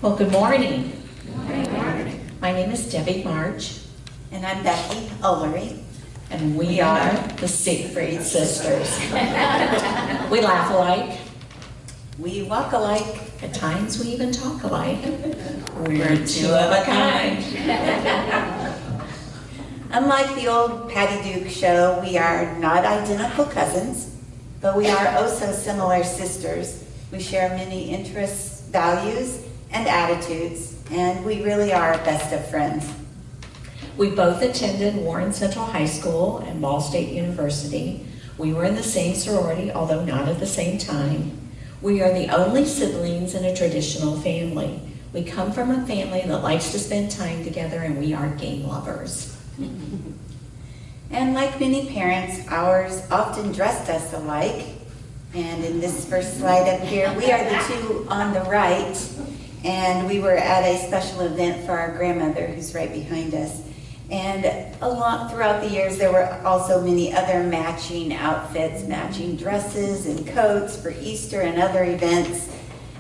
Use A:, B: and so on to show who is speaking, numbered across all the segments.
A: Well, good morning. Good morning. My name is Debbie March.
B: And I'm Becky Ulery.
A: And we are the Siegfried sisters. We laugh alike.
B: We walk alike.
A: At times we even talk alike. We're two of a kind.
B: Unlike the old Patty Duke show, we are not identical cousins, but we are oh so similar sisters. We share many interests, values, and attitudes, and we really are best of friends.
A: We both attended Warren Central High School and Ball State University. We were in the same sorority, although not at the same time. We are the only siblings in a traditional family. We come from a family that likes to spend time together, and we are game lovers.
B: And like many parents, ours often dressed us alike. And in this first slide up here, we are the two on the right, and we were at a special event for our grandmother, who's right behind us. And throughout the years, there were also many other matching outfits, matching dresses and coats for Easter and other events.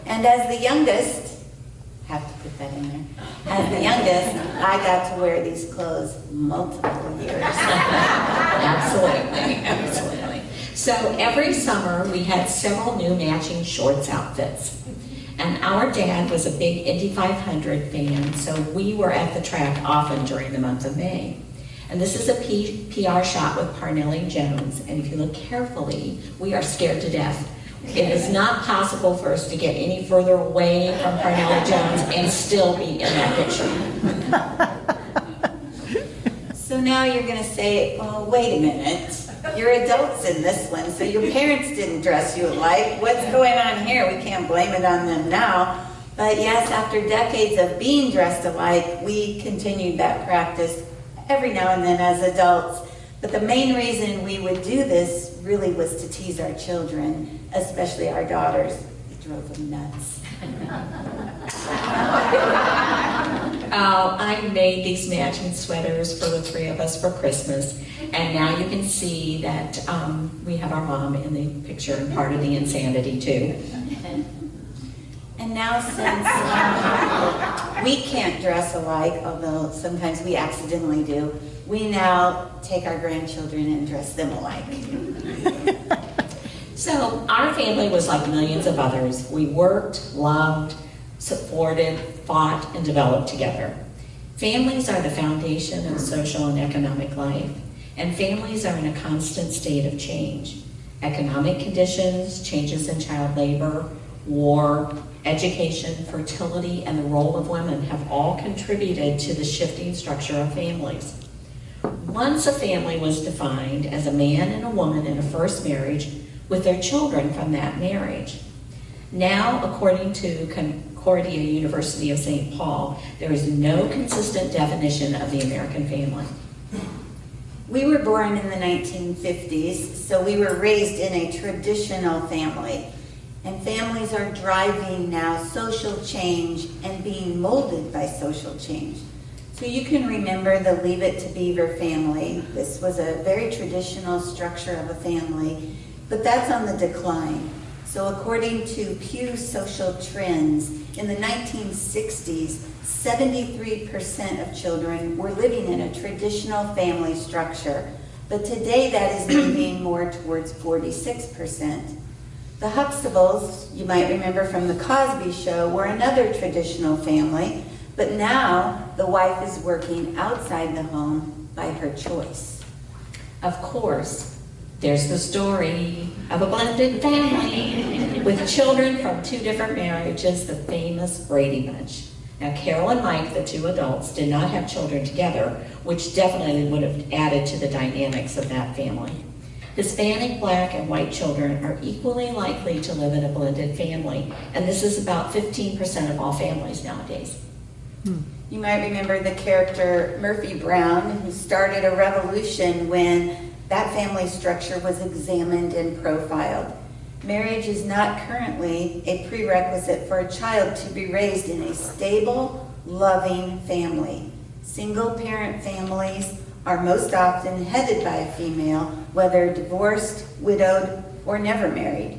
B: And as the youngest, have to put that in there, as the youngest, I got to wear these clothes multiple years.
A: Absolutely, absolutely. So every summer, we had several new matching shorts outfits. And our dad was a big Indy 500 fan, so we were at the track often during the month of May. And this is a PR shot with Parnelli Jones, and if you look carefully, we are scared to death. It is not possible for us to get any further away from Parnelli Jones and still be in that picture.
B: So now you're going to say, well, wait a minute. You're adults in this one, so your parents didn't dress you alike. What's going on here? We can't blame it on them now. But yes, after decades of being dressed alike, we continued that practice every now and then as adults. But the main reason we would do this really was to tease our children, especially our daughters. It drove them nuts.
A: I made these matching sweaters for the three of us for Christmas, and now you can see that we have our mom in the picture and part of the insanity too.
B: And now since we can't dress alike, although sometimes we accidentally do, we now take our grandchildren and dress them alike.
A: So our family was like millions of others. We worked, loved, supported, fought, and developed together. Families are the foundation of social and economic life, and families are in a constant state of change. Economic conditions, changes in child labor, war, education, fertility, and the role of women have all contributed to the shifting structure of families. Once a family was defined as a man and a woman in a first marriage with their children from that marriage. Now, according to Concordia University of St. Paul, there is no consistent definition of the American family.
B: We were born in the 1950s, so we were raised in a traditional family. And families are driving now social change and being molded by social change. So you can remember the Leave It to Beaver family. This was a very traditional structure of a family, but that's on the decline. So according to Pew Social Trends, in the 1960s, 73% of children were living in a traditional family structure, but today that is moving more towards 46%. The Huxtables, you might remember from the Cosby Show, were another traditional family, but now the wife is working outside the home by her choice.
A: Of course, there's the story of a blended family with children from two different marriages, the famous Brady Bunch. Now, Carol and Mike, the two adults, did not have children together, which definitely would have added to the dynamics of that family. Hispanic, Black, and white children are equally likely to live in a blended family, and this is about 15% of all families nowadays.
B: You might remember the character Murphy Brown, who started a revolution when that family structure was examined and profiled. Marriage is not currently a prerequisite for a child to be raised in a stable, loving family. Single-parent families are most often headed by a female, whether divorced, widowed, or never married.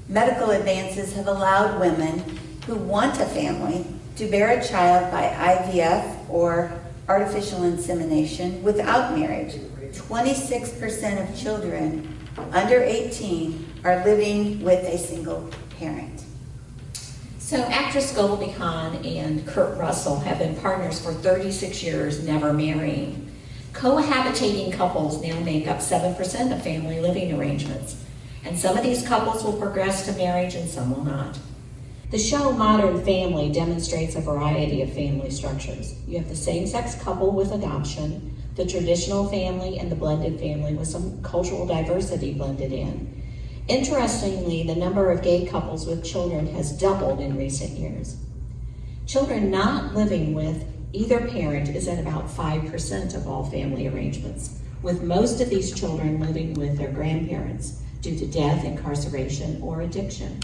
B: Medical advances have allowed women who want a family to bear a child by IVF or artificial insemination without marriage. 26% of children under 18 are living with a single parent.
A: So actress Goldie Hawn and Kurt Russell have been partners for 36 years, never marrying. Cohabitating couples now make up 7% of family living arrangements. And some of these couples will progress to marriage and some will not. The show Modern Family demonstrates a variety of family structures. You have the same-sex couple with adoption, the traditional family, and the blended family with some cultural diversity blended in. Interestingly, the number of gay couples with children has doubled in recent years. Children not living with either parent is at about 5% of all family arrangements, with most of these children living with their grandparents due to death, incarceration, or addiction.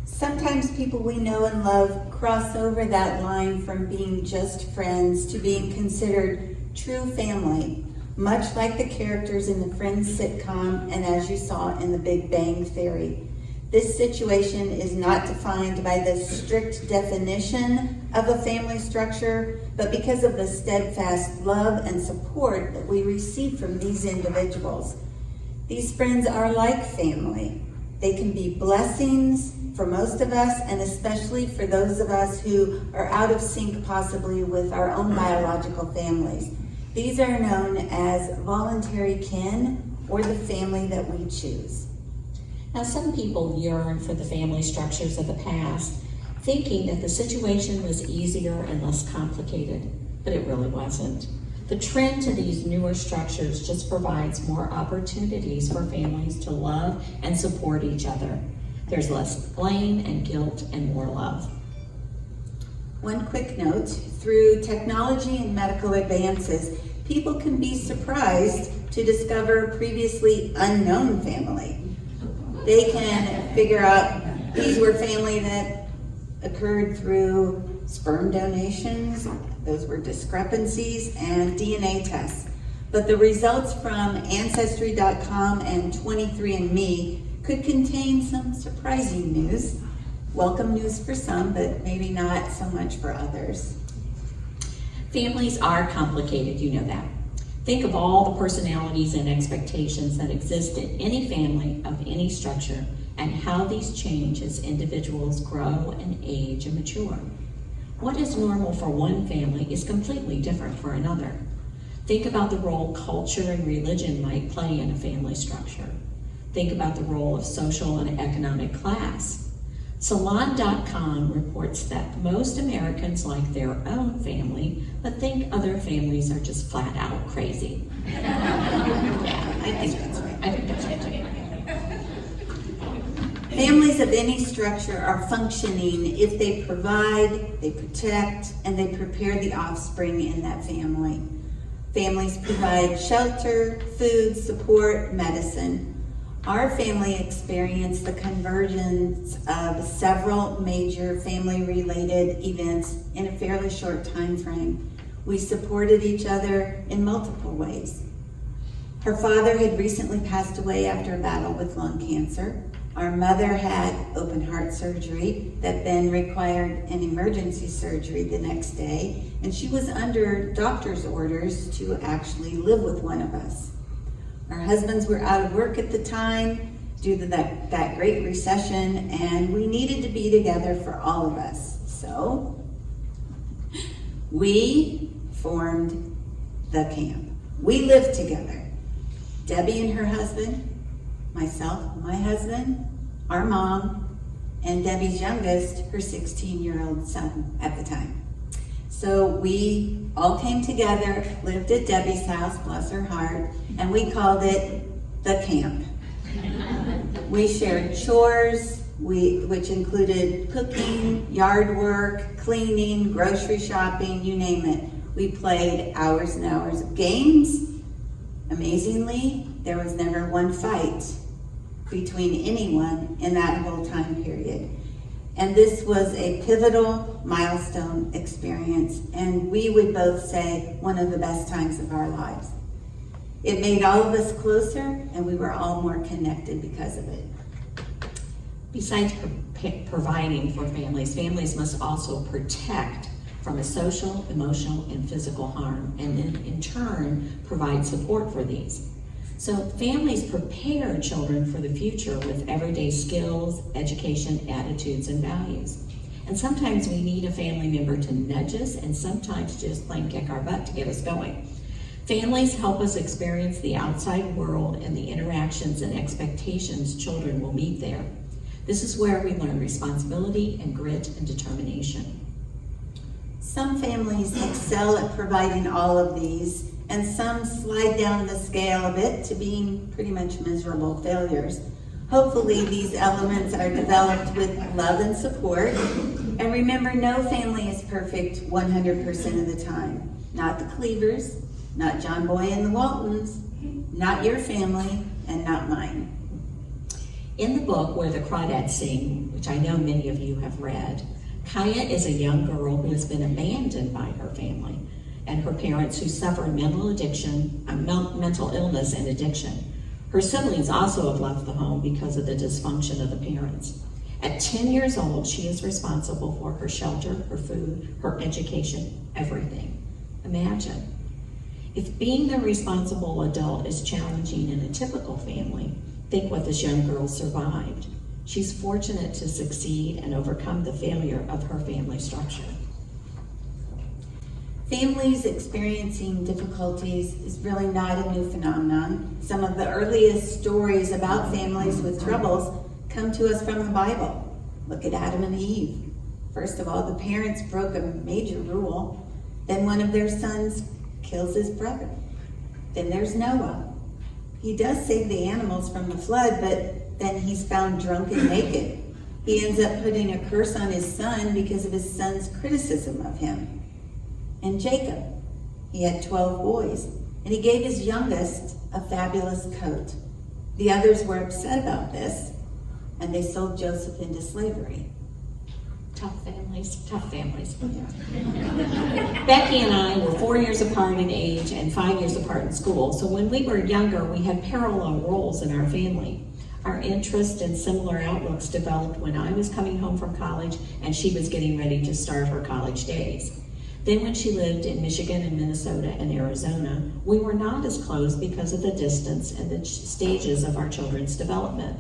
B: Sometimes people we know and love cross over that line from being just friends to being considered true family, much like the characters in the Friends sitcom and as you saw in The Big Bang Theory. This situation is not defined by the strict definition of a family structure, but because of the steadfast love and support that we receive from these individuals. These friends are like family. They can be blessings for most of us, and especially for those of us who are out of sync possibly with our own biological families. These are known as voluntary kin, or the family that we choose.
A: Now, some people yearn for the family structures of the past, thinking that the situation was easier and less complicated, but it really wasn't. The trend to these newer structures just provides more opportunities for families to love and support each other. There's less blame and guilt and more love.
B: One quick note, through technology and medical advances, people can be surprised to discover previously unknown family. They can figure out these were family that occurred through sperm donations, those were discrepancies, and DNA tests. But the results from Ancestry.com and 23andMe could contain some surprising news. Welcome news for some, but maybe not so much for others.
A: Families are complicated, you know that. Think of all the personalities and expectations that exist in any family of any structure and how these change as individuals grow and age and mature. What is normal for one family is completely different for another. Think about the role culture and religion might play in a family structure. Think about the role of social and economic class. Salon.com reports that most Americans like their own family, but think other families are just flat out crazy. Yeah, I think that's right. I think that's right too.
B: Families of any structure are functioning if they provide, they protect, and they prepare the offspring in that family. Families provide shelter, food, support, medicine. Our family experienced the convergence of several major family-related events in a fairly short time frame. We supported each other in multiple ways. Her father had recently passed away after a battle with lung cancer. Our mother had open heart surgery that then required an emergency surgery the next day, and she was under doctor's orders to actually live with one of us. Our husbands were out of work at the time due to that great recession, and we needed to be together for all of us. So we formed the camp. We lived together. Debbie and her husband, myself, my husband, our mom, and Debbie's youngest, her 16-year-old son at the time. So we all came together, lived at Debbie's house, bless her heart, and we called it the camp. We shared chores, which included cooking, yard work, cleaning, grocery shopping, you name it. We played hours and hours of games. Amazingly, there was never one fight between anyone in that whole time period. And this was a pivotal milestone experience, and we would both say one of the best times of our lives. It made all of us closer, and we were all more connected because of it.
A: Besides providing for families, families must also protect from a social, emotional, and physical harm, and then in turn provide support for these. So families prepare children for the future with everyday skills, education, attitudes, and values. And sometimes we need a family member to nudge us, and sometimes just plain kick our butt to get us going. Families help us experience the outside world and the interactions and expectations children will meet there. This is where we learn responsibility and grit and determination.
B: Some families excel at providing all of these, and some slide down the scale a bit to being pretty much miserable failures. Hopefully these elements are developed with love and support. And remember, no family is perfect 100% of the time. Not the Cleavers, not John Boy and the Waltons, not your family, and not mine.
A: In the book Where the Crawdads Sing, which I know many of you have read, Kaya is a young girl who has been abandoned by her family and her parents who suffer mental illness and addiction. Her siblings also have left the home because of the dysfunction of the parents. At 10 years old, she is responsible for her shelter, her food, her education, everything. Imagine. If being the responsible adult is challenging in a typical family, think what this young girl survived. She's fortunate to succeed and overcome the failure of her family structure.
B: Families experiencing difficulties is really not a new phenomenon. Some of the earliest stories about families with troubles come to us from the Bible. Look at Adam and Eve. First of all, the parents broke a major rule. Then one of their sons kills his brother. Then there's Noah. He does save the animals from the flood, but then he's found drunk and naked. He ends up putting a curse on his son because of his son's criticism of him. And Jacob, he had 12 boys, and he gave his youngest a fabulous coat. The others were upset about this, and they sold Joseph into slavery.
A: Tough families, tough families. Becky and I were 4 years apart in age and 5 years apart in school, so when we were younger, we had parallel roles in our family. Our interests and similar outlooks developed when I was coming home from college and she was getting ready to start her college days. Then when she lived in Michigan and Minnesota and Arizona, we were not as close because of the distance and the stages of our children's development.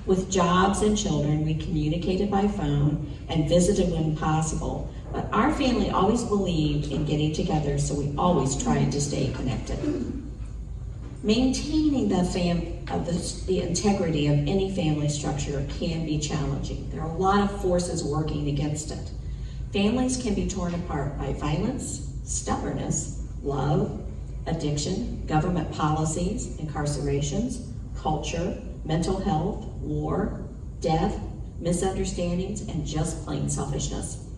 A: With jobs and children, we communicated by phone and visited when possible, but our family always believed in getting together, so we always tried to stay connected. Maintaining the integrity of any family structure can be challenging. There are a lot of forces working against it. Families can be torn apart by violence, stubbornness, love, addiction, government policies, incarcerations, culture, mental health, war, death, misunderstandings, and just plain selfishness.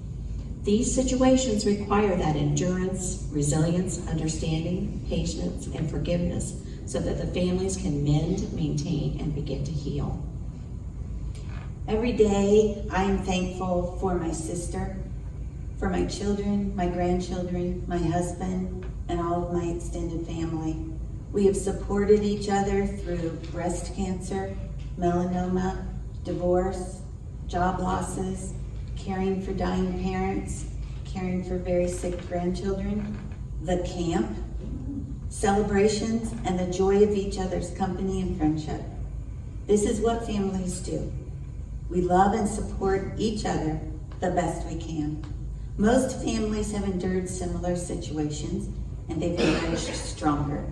A: These situations require that endurance, resilience, understanding, patience, and forgiveness so that the families can mend, maintain, and begin to heal.
B: Every day, I am thankful for my sister, for my children, my grandchildren, my husband, and all of my extended family. We have supported each other through breast cancer, melanoma, divorce, job losses, caring for dying parents, caring for very sick grandchildren, the camp, celebrations, and the joy of each other's company and friendship. This is what families do. We love and support each other the best we can. Most families have endured similar situations, and they've emerged stronger.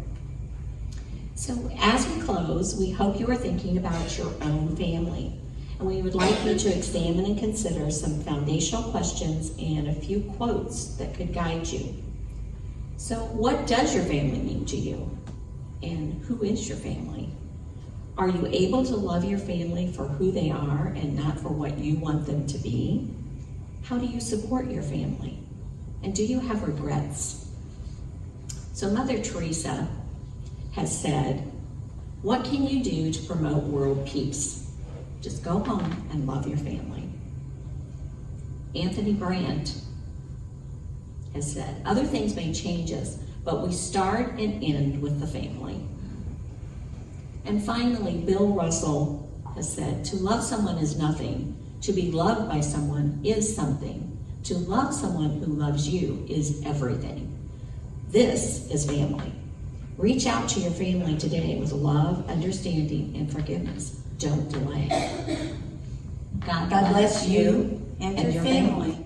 A: So as we close, we hope you are thinking about your own family, and we would like you to examine and consider some foundational questions and a few quotes that could guide you. So what does your family mean to you? And who is your family? Are you able to love your family for who they are and not for what you want them to be? How do you support your family? And do you have regrets? So Mother Teresa has said, what can you do to promote world peace? Just go home and love your family. Anthony Brandt has said, other things may change us, but we start and end with the family. And finally, Bill Russell has said, to love someone is nothing. To be loved by someone is something. To love someone who loves you is everything. This is family. Reach out to your family today with love, understanding, and forgiveness. Don't delay. God
B: God bless you and your family.